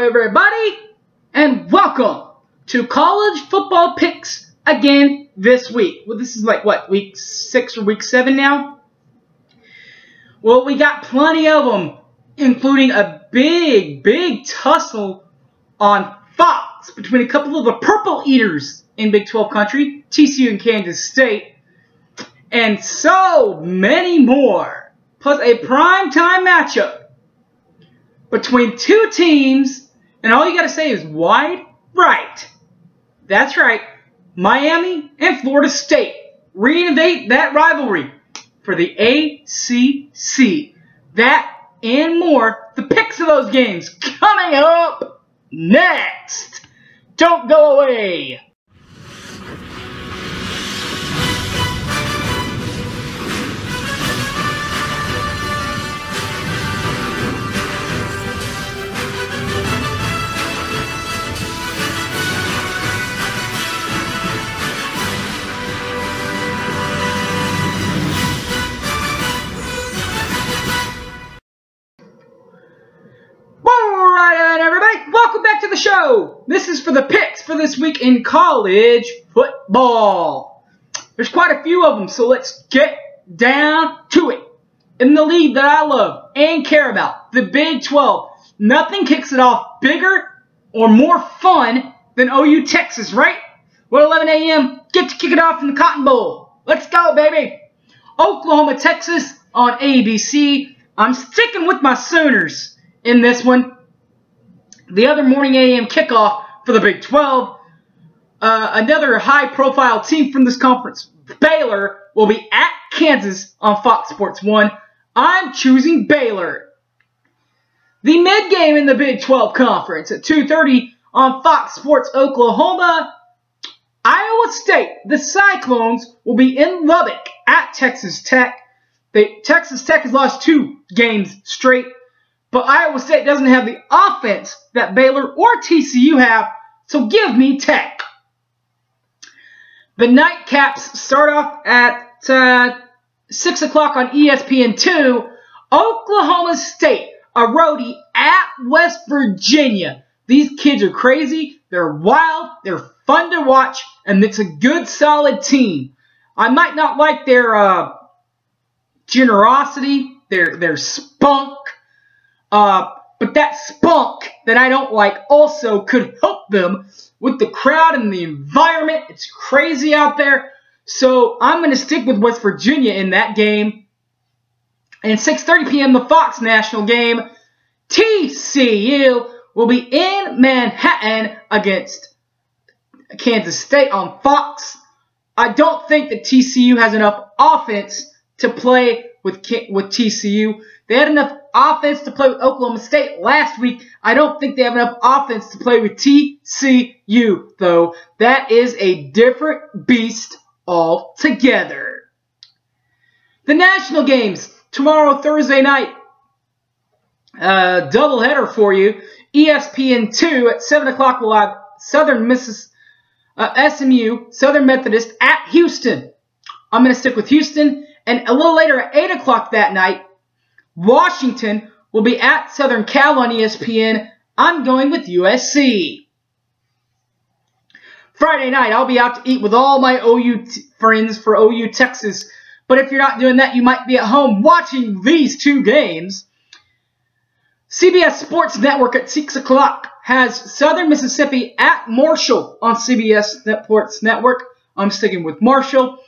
everybody, and welcome to College Football Picks again this week. Well, this is like, what, week 6 or week 7 now? Well, we got plenty of them, including a big tussle on Fox between a couple of the Purple Eaters in Big 12 country, TCU and Kansas State, and so many more, plus a primetime matchup between two teams, and all you got to say is wide right. That's right, Miami and Florida State reinvent that rivalry for the ACC. That and more, the picks of those games coming up next. Don't go away. Welcome back to the show. This is for the picks for this week in college football. There's quite a few of them, so let's get down to it. In the league that I love and care about, the Big 12, nothing kicks it off bigger or more fun than OU Texas, right? Well, 11 a.m., get to kick it off in the Cotton Bowl. Let's go, baby. Oklahoma, Texas on ABC. I'm sticking with my Sooners in this one. The other morning AM kickoff for the Big 12. Another high-profile team from this conference, Baylor, will be at Kansas on Fox Sports 1. I'm choosing Baylor. The mid-game in the Big 12 Conference at 2:30 on Fox Sports Oklahoma. Iowa State, the Cyclones, will be in Lubbock at Texas Tech. Texas Tech has lost 2 games straight, but Iowa State doesn't have the offense that Baylor or TCU have, so give me Tech. The nightcaps start off at 6 o'clock on ESPN2. Oklahoma State, a roadie at West Virginia. These kids are crazy, they're wild, they're fun to watch, and it's a good, solid team. I might not like their generosity, their spunk, but that spunk that I don't like also could help them with the crowd and the environment. It's crazy out there. So I'm going to stick with West Virginia in that game. And 6:30 p.m., the Fox National game. TCU will be in Manhattan against Kansas State on Fox. I don't think that TCU has enough offense to play with TCU. They had enough offense to play with Oklahoma State last week. I don't think they have enough offense to play with TCU, though. That is a different beast altogether. The national games tomorrow, Thursday night. Doubleheader for you. ESPN2 at 7 o'clock will have SMU, Southern Methodist at Houston. I'm going to stick with Houston. And a little later at 8 o'clock that night, Washington will be at Southern Cal on ESPN. I'm going with USC. Friday night, I'll be out to eat with all my OU friends for OU Texas. But if you're not doing that, you might be at home watching these 2 games. CBS Sports Network at 6 o'clock has Southern Mississippi at Marshall on CBS Sports Network. I'm sticking with Marshall.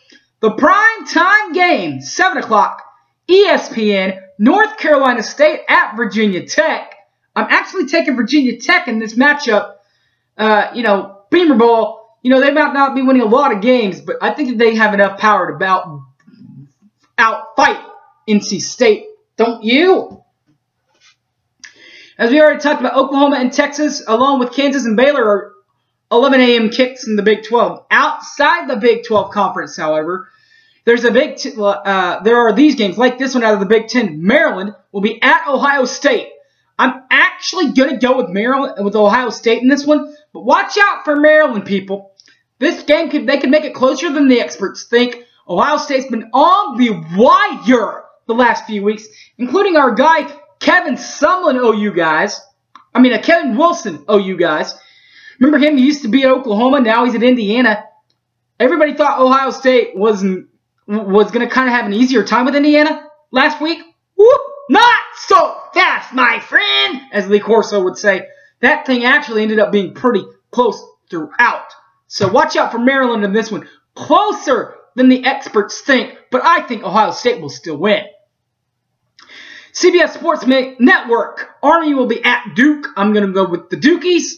The prime time game, 7 o'clock, ESPN, North Carolina State at Virginia Tech. I'm actually taking Virginia Tech in this matchup. Beamer Bowl, they might not be winning a lot of games, but I think that they have enough power to outfight NC State. Don't you? As we already talked about, Oklahoma and Texas, along with Kansas and Baylor, are 11 a.m. kicks in the Big 12. Outside the Big 12 Conference, however, there are these games like this one out of the Big 10. Maryland will be at Ohio State. I'm actually going to go with Ohio State in this one, but watch out for Maryland, people. This game they could make it closer than the experts think. Ohio State's been on the wire the last few weeks, including our guy Kevin Sumlin, OU guys. Kevin Wilson, OU guys. Remember him? He used to be at Oklahoma. Now he's at Indiana. Everybody thought Ohio State was going to kind of have an easier time with Indiana last week. Whoop! Not so fast, my friend, as Lee Corso would say. That thing actually ended up being pretty close throughout. So watch out for Maryland in this one. Closer than the experts think, but I think Ohio State will still win. CBS Sports Network. Army will be at Duke. I'm going to go with the Dukies.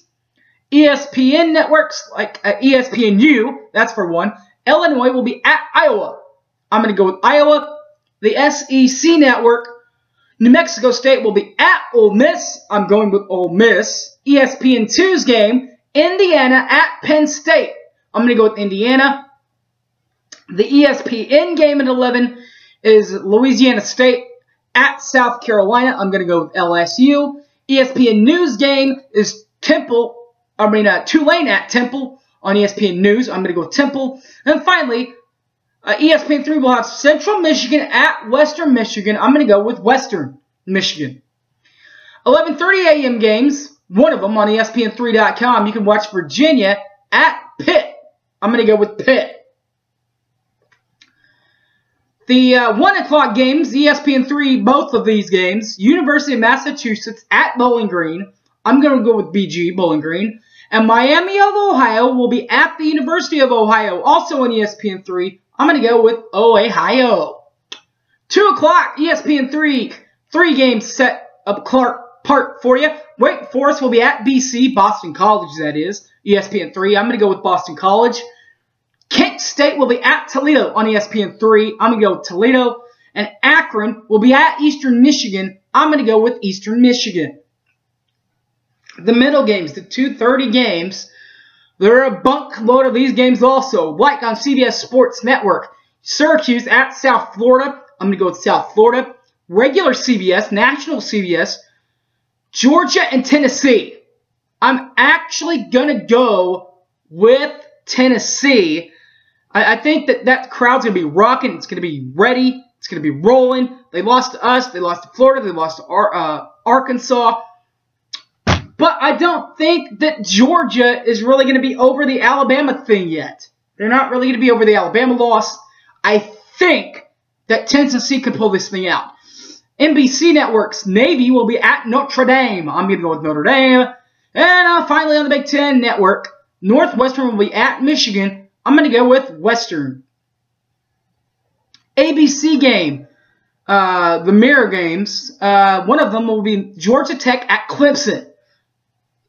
ESPN networks, like ESPNU, that's for one. Illinois will be at Iowa. I'm going to go with Iowa. The SEC network, New Mexico State will be at Ole Miss. I'm going with Ole Miss. ESPN2's game, Indiana at Penn State. I'm going to go with Indiana. The ESPN game at 11 is Louisiana State at South Carolina. I'm going to go with LSU. ESPN News game is Tulane at Temple on ESPN News. I'm going to go with Temple. And finally, ESPN3 will have Central Michigan at Western Michigan. I'm going to go with Western Michigan. 11:30 a.m. games, one of them on ESPN3.com. You can watch Virginia at Pitt. I'm going to go with Pitt. The 1 o'clock games, ESPN3, both of these games, University of Massachusetts at Bowling Green. I'm going to go with BG, Bowling Green. And Miami of Ohio will be at the University of Ohio, also on ESPN3. I'm going to go with Ohio. 2 o'clock, ESPN3, 3 games set up apart for you. Wake Forest will be at BC, Boston College, that is, ESPN3. I'm going to go with Boston College. Kent State will be at Toledo on ESPN3. I'm going to go with Toledo. And Akron will be at Eastern Michigan. I'm going to go with Eastern Michigan. The middle games, the 2:30 games, there are a bunk load of these games also, like on CBS Sports Network. Syracuse at South Florida. I'm going to go with South Florida. Regular CBS, national CBS, Georgia and Tennessee. I'm actually going to go with Tennessee. I think that crowd's going to be rocking. It's going to be ready. It's going to be rolling. They lost to us. They lost to Florida. They lost to Arkansas. But I don't think that Georgia is really going to be over the Alabama thing yet. They're not really going to be over the Alabama loss. I think that Tennessee can pull this thing out. NBC Network's Navy will be at Notre Dame. I'm going to go with Notre Dame. And finally on the Big Ten Network, Northwestern will be at Michigan. I'm going to go with Western. ABC game, the mirror games, one of them will be Georgia Tech at Clemson.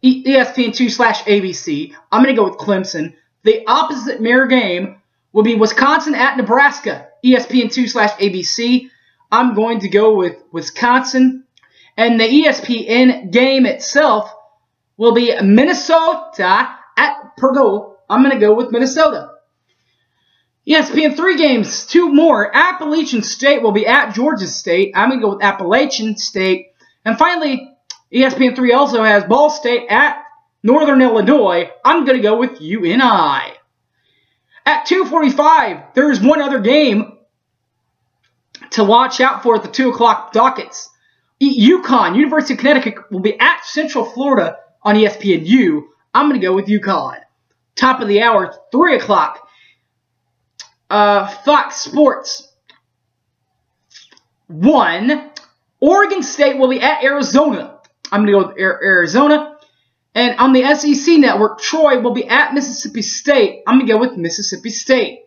ESPN2/ABC. I'm going to go with Clemson. The opposite mirror game will be Wisconsin at Nebraska. ESPN2/ABC. I'm going to go with Wisconsin. And the ESPN game itself will be Minnesota at Purdue. I'm going to go with Minnesota. ESPN3 games, 2 more. Appalachian State will be at Georgia State. I'm going to go with Appalachian State. And finally, ESPN3 also has Ball State at Northern Illinois. I'm going to go with UNI. At 2:45, there's one other game to watch out for at the 2 o'clock dockets. UConn, University of Connecticut, will be at Central Florida on ESPNU. I'm going to go with UConn. Top of the hour, 3 o'clock. Fox Sports 1. Oregon State will be at Arizona. I'm going to go with Arizona. And on the SEC network, Troy will be at Mississippi State. I'm going to go with Mississippi State.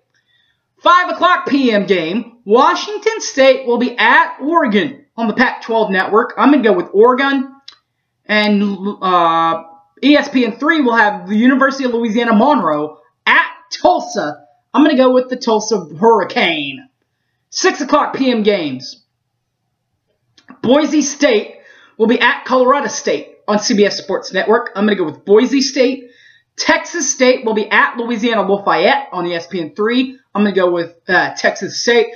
5 o'clock p.m. game. Washington State will be at Oregon on the Pac-12 network. I'm going to go with Oregon. And ESPN3 will have the University of Louisiana Monroe at Tulsa. I'm going to go with the Tulsa Hurricane. 6 o'clock p.m. games. Boise State will be at Colorado State on CBS Sports Network. I'm going to go with Boise State. Texas State will be at Louisiana Lafayette on ESPN3. I'm going to go with Texas State.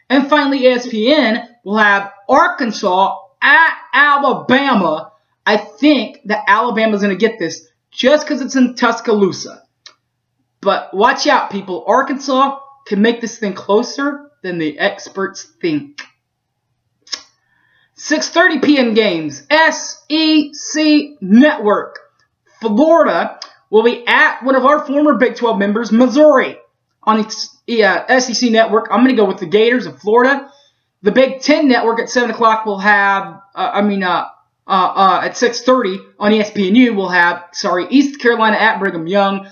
And finally, ESPN will have Arkansas at Alabama. I think that Alabama's going to get this just because it's in Tuscaloosa. But watch out, people. Arkansas can make this thing closer than the experts think. 6:30 p.m. games, SEC Network. Florida will be at one of our former Big 12 members, Missouri, on the SEC Network. I'm going to go with the Gators of Florida. The Big 10 Network at 7 o'clock will have, at 6:30 on ESPNU, we'll have, East Carolina at Brigham Young.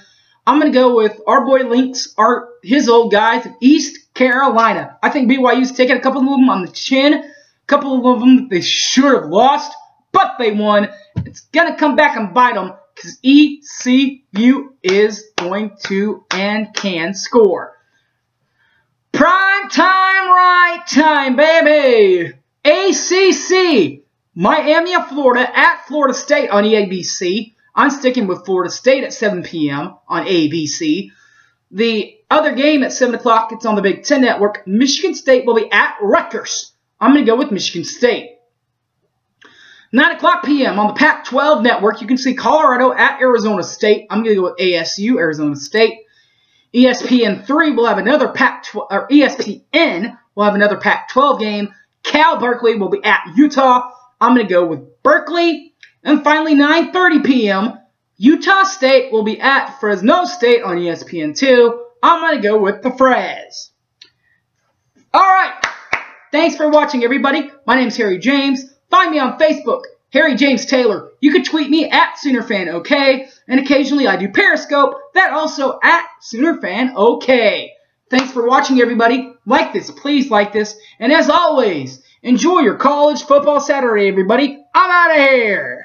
I'm going to go with our boy Lynx, his old guys of East Carolina. I think BYU's taking a couple of them on the chin. A couple of them they should have lost, but they won. It's going to come back and bite them because ECU is going to and can score. Prime time, right time, baby. ACC, Miami of Florida at Florida State on EABC. I'm sticking with Florida State at 7 p.m. on ABC. The other game at 7 o'clock, it's on the Big 10 Network. Michigan State will be at Rutgers. I'm going to go with Michigan State. 9 o'clock p.m. on the Pac-12 Network, you can see Colorado at Arizona State. I'm going to go with ASU, Arizona State. ESPN3 will have another ESPN will have another Pac-12 game. Cal Berkeley will be at Utah. I'm going to go with Berkeley. And finally, 9:30 p.m., Utah State will be at Fresno State on ESPN2. I'm going to go with the Frez. All right. Thanks for watching, everybody. My name's Harry James. Find me on Facebook, Harry James Taylor. You can tweet me at SoonerFanOK. And occasionally I do Periscope. That also at SoonerFanOK. Thanks for watching, everybody. Like this. Please like this. And as always, enjoy your college football Saturday, everybody. I'm out of here.